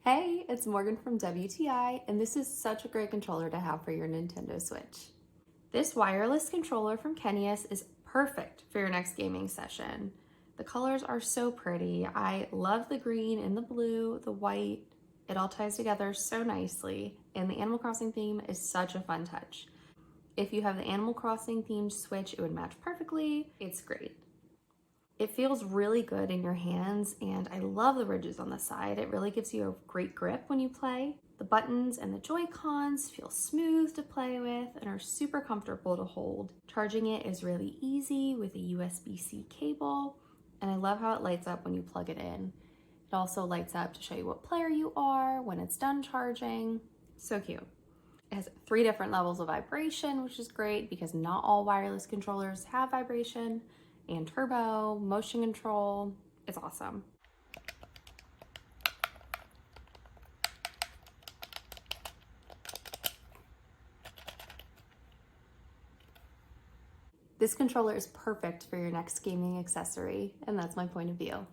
Hey, it's Morgan from WTI, and this is such a great controller to have for your Nintendo Switch. This wireless controller from KENNEAS is perfect for your next gaming session. The colors are so pretty. I love the green and the blue, the white. It all ties together so nicely, and the Animal Crossing theme is such a fun touch. If you have the Animal Crossing themed Switch, it would match perfectly. It's great. It feels really good in your hands, and I love the ridges on the side. It really gives you a great grip when you play. The buttons and the Joy-Cons feel smooth to play with and are super comfortable to hold. Charging it is really easy with a USB-C cable, and I love how it lights up when you plug it in. It also lights up to show you what player you are when it's done charging. So cute. It has 3 different levels of vibration, which is great because not all wireless controllers have vibration, and turbo, motion control. It's awesome. This controller is perfect for your next gaming accessory, and that's my point of view.